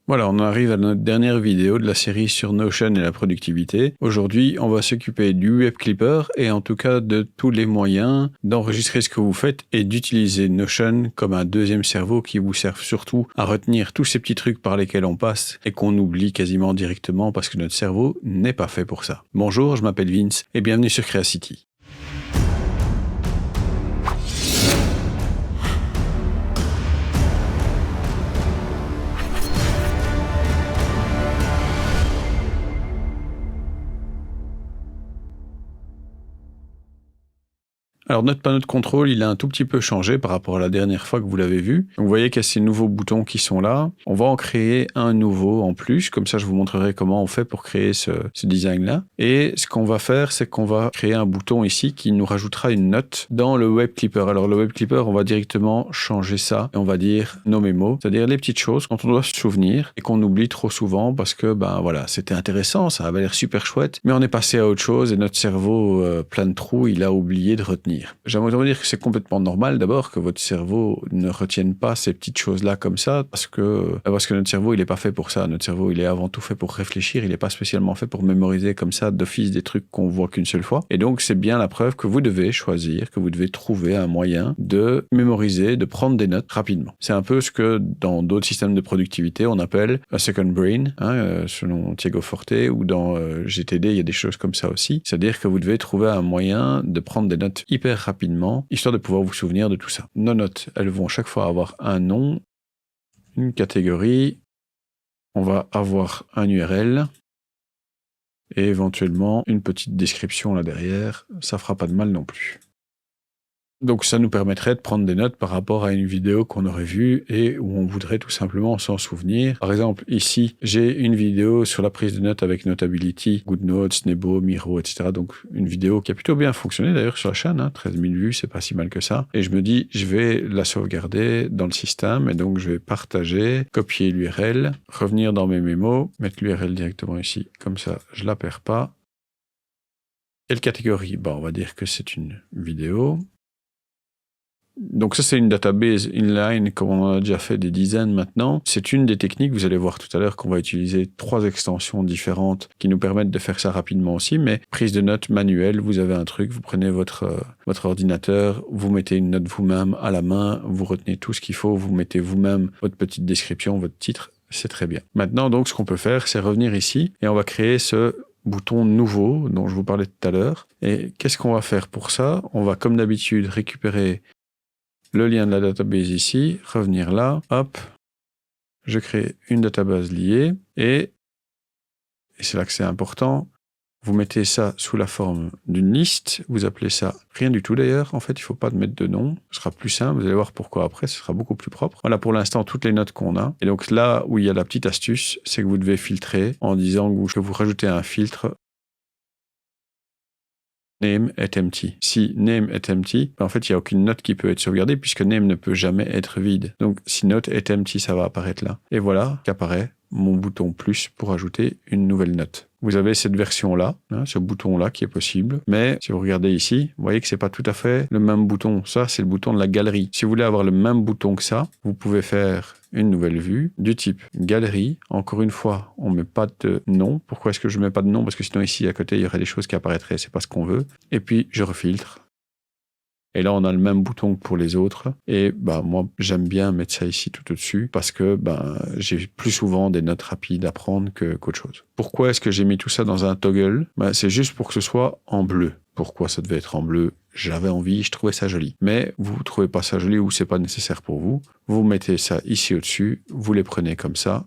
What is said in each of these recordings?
Voilà, on arrive à notre dernière vidéo de la série sur Notion et la productivité. Aujourd'hui, on va s'occuper du Web Clipper et en tout cas de tous les moyens d'enregistrer ce que vous faites et d'utiliser Notion comme un deuxième cerveau qui vous sert surtout à retenir tous ces petits trucs par lesquels on passe et qu'on oublie quasiment directement parce que notre cerveau n'est pas fait pour ça. Bonjour, je m'appelle Vince et bienvenue sur Creacity. Alors notre panneau de contrôle, il a un tout petit peu changé par rapport à la dernière fois que vous l'avez vu. Donc, vous voyez qu'il y a ces nouveaux boutons qui sont là. On va en créer un nouveau en plus, comme ça je vous montrerai comment on fait pour créer ce design-là. Et ce qu'on va faire, c'est qu'on va créer un bouton ici qui nous rajoutera une note dans le Web Clipper. Alors le Web Clipper, on va directement changer ça et on va dire nos mémos, c'est-à-dire les petites choses dont on doit se souvenir et qu'on oublie trop souvent parce que voilà, c'était intéressant, ça avait l'air super chouette, mais on est passé à autre chose et notre cerveau plein de trous, il a oublié de retenir. J'aimerais vous dire que c'est complètement normal d'abord que votre cerveau ne retienne pas ces petites choses-là comme ça parce que notre cerveau il est pas fait pour ça. Notre cerveau il est avant tout fait pour réfléchir, il n'est pas spécialement fait pour mémoriser comme ça d'office des trucs qu'on voit qu'une seule fois. Et donc c'est bien la preuve que vous devez choisir, que vous devez trouver un moyen de mémoriser, de prendre des notes rapidement. C'est un peu ce que dans d'autres systèmes de productivité on appelle un second brain, selon Thiago Forte, ou dans GTD il y a des choses comme ça aussi. C'est-à-dire que vous devez trouver un moyen de prendre des notes hyper rapidement, histoire de pouvoir vous souvenir de tout ça. Nos notes, elles vont chaque fois avoir un nom, une catégorie, on va avoir un URL et éventuellement une petite description là derrière, ça fera pas de mal non plus. Donc ça nous permettrait de prendre des notes par rapport à une vidéo qu'on aurait vue et où on voudrait tout simplement s'en souvenir. Par exemple, ici, j'ai une vidéo sur la prise de notes avec Notability, GoodNotes, Nebo, Miro, etc. Donc une vidéo qui a plutôt bien fonctionné d'ailleurs sur la chaîne, 13 000 vues, c'est pas si mal que ça. Et je me dis, je vais la sauvegarder dans le système et donc je vais partager, copier l'URL, revenir dans mes mémos, mettre l'URL directement ici, comme ça je la perds pas. Quelle catégorie? On va dire que c'est une vidéo. Donc ça, c'est une database inline, comme on en a déjà fait des dizaines maintenant. C'est une des techniques, vous allez voir tout à l'heure qu'on va utiliser 3 extensions différentes qui nous permettent de faire ça rapidement aussi, mais prise de notes manuelle, vous avez un truc, vous prenez votre ordinateur, vous mettez une note vous-même à la main, vous retenez tout ce qu'il faut, vous mettez vous-même votre petite description, votre titre, c'est très bien. Maintenant, donc, ce qu'on peut faire, c'est revenir ici et on va créer ce bouton nouveau dont je vous parlais tout à l'heure. Et qu'est-ce qu'on va faire pour ça? On va, comme d'habitude, récupérer le lien de la database ici, revenir là, hop, je crée une database liée et c'est là que c'est important, vous mettez ça sous la forme d'une liste, vous appelez ça rien du tout d'ailleurs, en fait il ne faut pas mettre de nom, ce sera plus simple, vous allez voir pourquoi après, ce sera beaucoup plus propre. Voilà pour l'instant toutes les notes qu'on a, et donc là où il y a la petite astuce, c'est que vous devez filtrer en disant que vous rajoutez un filtre name est empty. Si name est empty, en fait, il n'y a aucune note qui peut être sauvegardée puisque name ne peut jamais être vide. Donc, si note est empty, ça va apparaître là. Et voilà qu'apparaît mon bouton plus pour ajouter une nouvelle note. Vous avez cette version-là, ce bouton-là qui est possible. Mais si vous regardez ici, vous voyez que c'est pas tout à fait le même bouton. Ça, c'est le bouton de la galerie. Si vous voulez avoir le même bouton que ça, vous pouvez faire une nouvelle vue du type galerie. Encore une fois, on met pas de nom. Pourquoi est-ce que je mets pas de nom? Parce que sinon ici à côté, il y aurait des choses qui apparaîtraient. C'est pas ce qu'on veut. Et puis, je refiltre. Et là, on a le même bouton que pour les autres. Et moi, j'aime bien mettre ça ici tout au-dessus parce que j'ai plus souvent des notes rapides à prendre qu'autre chose. Pourquoi est-ce que j'ai mis tout ça dans un toggle? C'est juste pour que ce soit en bleu. Pourquoi ça devait être en bleu? J'avais envie, je trouvais ça joli. Mais vous ne trouvez pas ça joli ou c'est pas nécessaire pour vous. Vous mettez ça ici au-dessus, vous les prenez comme ça.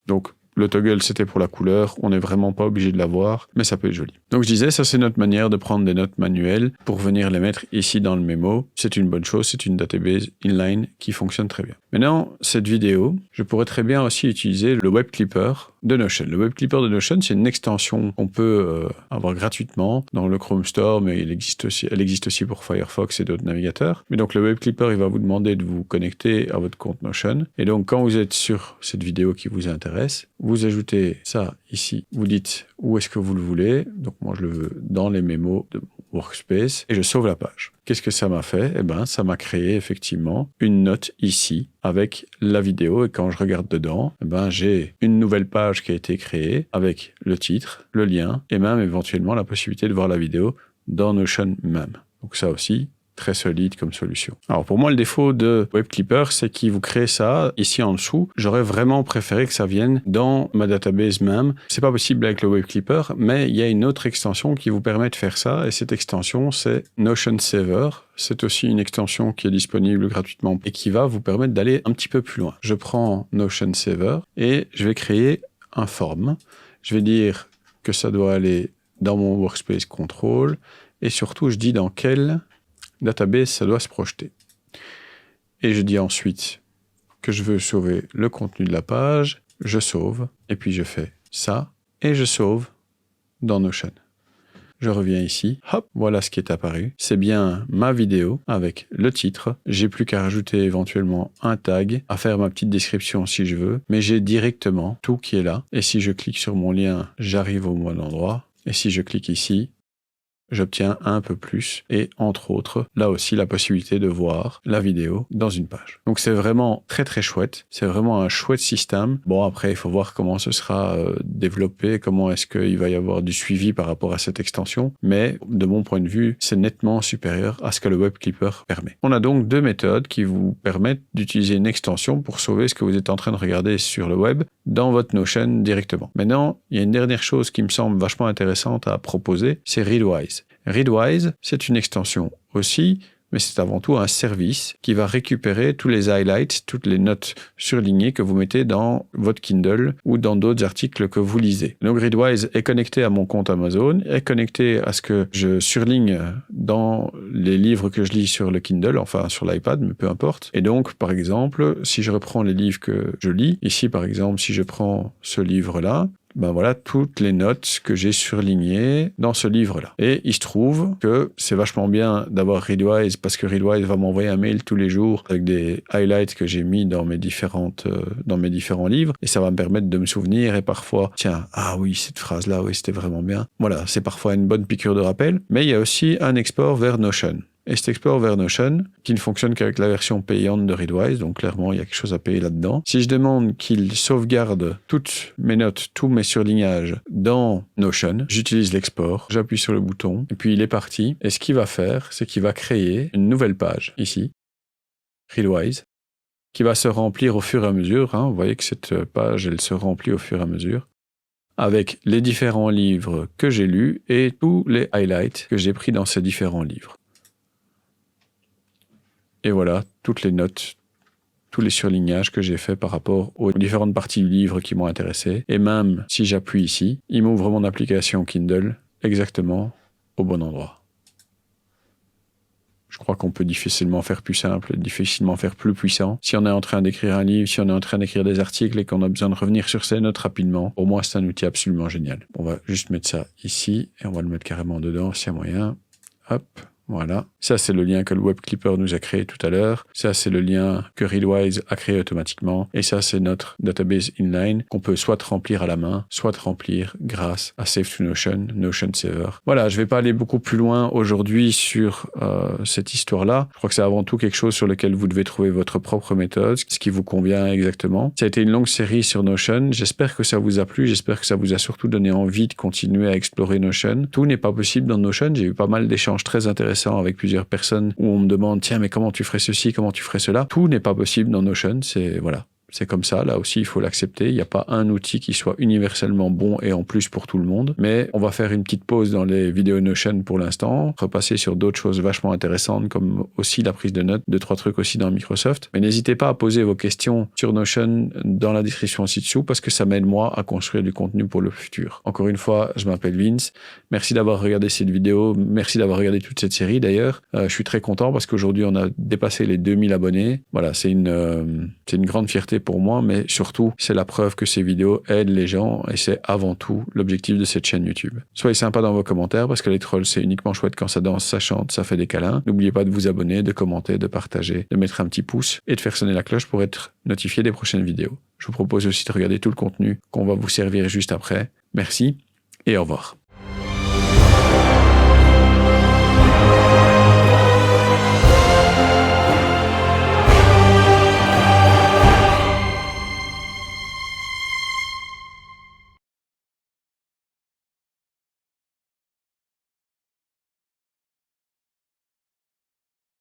Donc, le toggle, c'était pour la couleur. On n'est vraiment pas obligé de l'avoir, mais ça peut être joli. Donc, je disais, ça, c'est notre manière de prendre des notes manuelles pour venir les mettre ici dans le mémo. C'est une bonne chose. C'est une database inline qui fonctionne très bien. Maintenant, cette vidéo, je pourrais très bien aussi utiliser le Web Clipper de Notion. Le Web Clipper de Notion, c'est une extension qu'on peut avoir gratuitement dans le Chrome Store, mais elle existe aussi pour Firefox et d'autres navigateurs. Mais donc, le Web Clipper, il va vous demander de vous connecter à votre compte Notion. Et donc, quand vous êtes sur cette vidéo qui vous intéresse, vous ajoutez ça ici. Vous dites où est-ce que vous le voulez. Donc, moi, je le veux dans les mémos de mon workspace et je sauve la page. Qu'est-ce que ça m'a fait? Eh ben, ça m'a créé effectivement une note ici avec la vidéo et quand je regarde dedans, eh ben, j'ai une nouvelle page qui a été créée avec le titre, le lien et même éventuellement la possibilité de voir la vidéo dans Notion même. Donc ça aussi, très solide comme solution. Alors pour moi, le défaut de WebClipper, c'est qu'il vous crée ça ici en dessous. J'aurais vraiment préféré que ça vienne dans ma database même. C'est pas possible avec le WebClipper, mais il y a une autre extension qui vous permet de faire ça et cette extension, c'est Notion Saver. C'est aussi une extension qui est disponible gratuitement et qui va vous permettre d'aller un petit peu plus loin. Je prends Notion Saver et je vais créer un form. Je vais dire que ça doit aller dans mon Workspace Control et surtout, je dis dans quel database, ça doit se projeter. Et je dis ensuite que je veux sauver le contenu de la page, je sauve, et puis je fais ça, et je sauve dans Notion. Je reviens ici, hop, voilà ce qui est apparu. C'est bien ma vidéo avec le titre. J'ai plus qu'à rajouter éventuellement un tag, à faire ma petite description si je veux, mais j'ai directement tout qui est là. Et si je clique sur mon lien, j'arrive au bon endroit. Et si je clique ici, j'obtiens un peu plus et entre autres, là aussi, la possibilité de voir la vidéo dans une page. Donc c'est vraiment très très chouette, c'est vraiment un chouette système. Bon après, il faut voir comment ce sera développé, comment est-ce qu'il va y avoir du suivi par rapport à cette extension, mais de mon point de vue, c'est nettement supérieur à ce que le WebClipper permet. On a donc deux méthodes qui vous permettent d'utiliser une extension pour sauver ce que vous êtes en train de regarder sur le web dans votre Notion directement. Maintenant, il y a une dernière chose qui me semble vachement intéressante à proposer, c'est Readwise. Readwise, c'est une extension aussi, mais c'est avant tout un service qui va récupérer tous les highlights, toutes les notes surlignées que vous mettez dans votre Kindle ou dans d'autres articles que vous lisez. Donc Readwise est connecté à mon compte Amazon, est connecté à ce que je surligne dans les livres que je lis sur le Kindle, enfin sur l'iPad, mais peu importe. Et donc, par exemple, si je reprends les livres que je lis, ici par exemple, si je prends ce livre-là, ben voilà toutes les notes que j'ai surlignées dans ce livre-là. Et il se trouve que c'est vachement bien d'avoir Readwise parce que Readwise va m'envoyer un mail tous les jours avec des highlights que j'ai mis dans mes différents livres et ça va me permettre de me souvenir et parfois, tiens, ah oui, cette phrase-là, oui, c'était vraiment bien. Voilà, c'est parfois une bonne piqûre de rappel, mais il y a aussi un export vers Notion. Et cet export vers Notion, qui ne fonctionne qu'avec la version payante de Readwise, donc clairement, il y a quelque chose à payer là-dedans. Si je demande qu'il sauvegarde toutes mes notes, tous mes surlignages dans Notion, j'utilise l'export, j'appuie sur le bouton, et puis il est parti. Et ce qu'il va faire, c'est qu'il va créer une nouvelle page, ici, Readwise, qui va se remplir au fur et à mesure. Vous voyez que cette page, elle se remplit au fur et à mesure, avec les différents livres que j'ai lus et tous les highlights que j'ai pris dans ces différents livres. Et voilà, toutes les notes, tous les surlignages que j'ai faits par rapport aux différentes parties du livre qui m'ont intéressé. Et même si j'appuie ici, il m'ouvre mon application Kindle exactement au bon endroit. Je crois qu'on peut difficilement faire plus simple, difficilement faire plus puissant. Si on est en train d'écrire un livre, si on est en train d'écrire des articles et qu'on a besoin de revenir sur ces notes rapidement, pour moi, c'est un outil absolument génial. On va juste mettre ça ici et on va le mettre carrément dedans s'il y a moyen. Hop. Voilà. Ça, c'est le lien que le WebClipper nous a créé tout à l'heure. Ça, c'est le lien que Readwise a créé automatiquement. Et ça, c'est notre database inline qu'on peut soit remplir à la main, soit remplir grâce à Save to Notion, Notion Saver. Voilà, je vais pas aller beaucoup plus loin aujourd'hui sur cette histoire-là. Je crois que c'est avant tout quelque chose sur lequel vous devez trouver votre propre méthode, ce qui vous convient exactement. Ça a été une longue série sur Notion. J'espère que ça vous a plu. J'espère que ça vous a surtout donné envie de continuer à explorer Notion. Tout n'est pas possible dans Notion. J'ai eu pas mal d'échanges très intéressants avec plusieurs personnes où on me demande tiens mais comment tu ferais ceci, comment tu ferais cela. Tout n'est pas possible dans Notion, c'est comme ça, là aussi il faut l'accepter, il n'y a pas un outil qui soit universellement bon et en plus pour tout le monde, mais on va faire une petite pause dans les vidéos Notion pour l'instant, repasser sur d'autres choses vachement intéressantes comme aussi la prise de notes, 2-3 trucs aussi dans Microsoft, mais n'hésitez pas à poser vos questions sur Notion dans la description ci-dessous parce que ça m'aide moi à construire du contenu pour le futur. Encore une fois, je m'appelle Vince, merci d'avoir regardé cette vidéo, merci d'avoir regardé toute cette série d'ailleurs, je suis très content parce qu'aujourd'hui on a dépassé les 2000 abonnés, voilà, c'est une grande fierté pour moi, mais surtout, c'est la preuve que ces vidéos aident les gens et c'est avant tout l'objectif de cette chaîne YouTube. Soyez sympa dans vos commentaires parce que les trolls, c'est uniquement chouette quand ça danse, ça chante, ça fait des câlins. N'oubliez pas de vous abonner, de commenter, de partager, de mettre un petit pouce et de faire sonner la cloche pour être notifié des prochaines vidéos. Je vous propose aussi de regarder tout le contenu qu'on va vous servir juste après. Merci et au revoir.